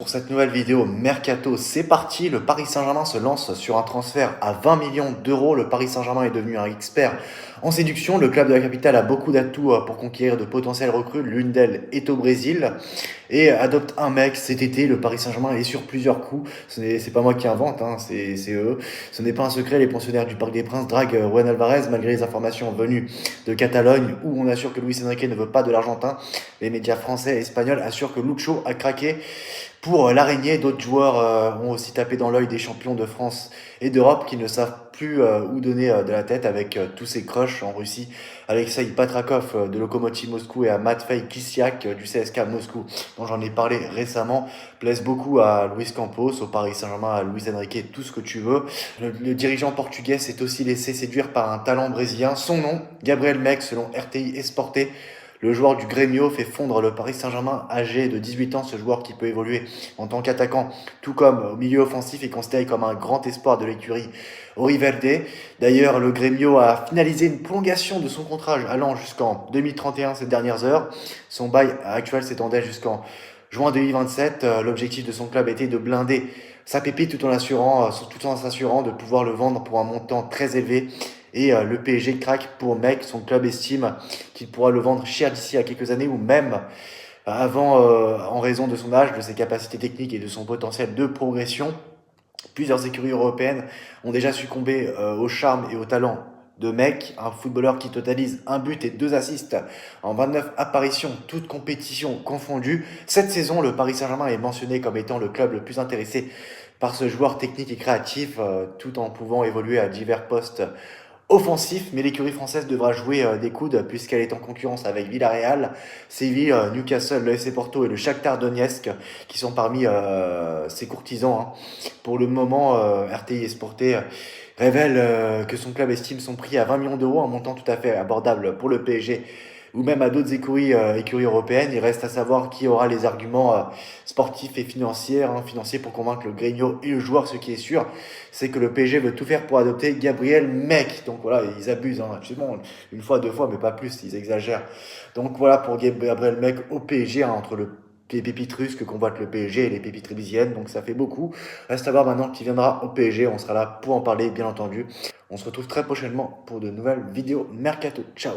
Pour cette nouvelle vidéo Mercato, c'est parti. Le Paris Saint-Germain se lance sur un transfert à 20 millions d'euros. Le Paris Saint-Germain est devenu un expert en séduction. Le club de la capitale a beaucoup d'atouts pour conquérir de potentielles recrues. L'une d'elles est au Brésil et adopte un mec cet été. Le Paris Saint-Germain est sur plusieurs coups. C'est pas moi qui invente, hein, c'est eux. Ce n'est pas un secret. Les pensionnaires du Parc des Princes draguent Juan Alvarez malgré les informations venues de Catalogne où on assure que Luis Enrique ne veut pas de l'Argentin. Les médias français et espagnols assurent que Lucho a craqué pour l'araignée. D'autres joueurs ont aussi tapé dans l'œil des champions de France et d'Europe qui ne savent plus où donner de la tête avec tous ces crushs en Russie. Alexei Patrakov de Lokomotiv Moscou et à Matvei Kissiak du CSKA Moscou, dont j'en ai parlé récemment, plaisent beaucoup à Luis Campos, au Paris Saint-Germain, à Luis Enrique, tout ce que tu veux. Le dirigeant portugais s'est aussi laissé séduire par un talent brésilien. Son nom, Gabriel Meck, selon RTI Esporte. Le joueur du Grêmio fait fondre le Paris Saint-Germain, âgé de 18 ans. Ce joueur qui peut évoluer en tant qu'attaquant, tout comme au milieu offensif, est considéré comme un grand espoir de l'écurie Auriverde. D'ailleurs, le Grêmio a finalisé une prolongation de son contrat allant jusqu'en 2031 ces dernières heures. Son bail actuel s'étendait jusqu'en juin 2027. L'objectif de son club était de blinder sa pépite tout en s'assurant de pouvoir le vendre pour un montant très élevé. Et le PSG craque pour Mec. Son club estime qu'il pourra le vendre cher d'ici à quelques années ou même avant, en raison de son âge, de ses capacités techniques et de son potentiel de progression. Plusieurs écuries européennes ont déjà succombé au charme et au talent de Mec, un footballeur qui totalise un but et deux assists en 29 apparitions, toutes compétitions confondues. Cette saison, le Paris Saint-Germain est mentionné comme étant le club le plus intéressé par ce joueur technique et créatif, tout en pouvant évoluer à divers postes offensif, mais l'écurie française devra jouer des coudes puisqu'elle est en concurrence avec Villarreal, Séville, Newcastle, le FC Porto et le Shakhtar Donetsk qui sont parmi ses courtisans, hein. Pour le moment, RTI Esporté révèle que son club estime son prix à 20 millions d'euros, un montant tout à fait abordable pour le PSG ou même à d'autres écuries européennes. Il reste à savoir qui aura les arguments sportifs et financiers pour convaincre le Grêmio et le joueur. Ce qui est sûr, c'est que le PSG veut tout faire pour adopter Gabriel Mec. Donc voilà, ils abusent, hein, absolument, une fois, deux fois, mais pas plus, ils exagèrent. Donc voilà pour Gabriel Mec au PSG, hein, entre les pépites russes que convoite le PSG et les pépites révisiennes, donc ça fait beaucoup. Reste à voir maintenant qui viendra au PSG, on sera là pour en parler bien entendu. On se retrouve très prochainement pour de nouvelles vidéos Mercato. Ciao.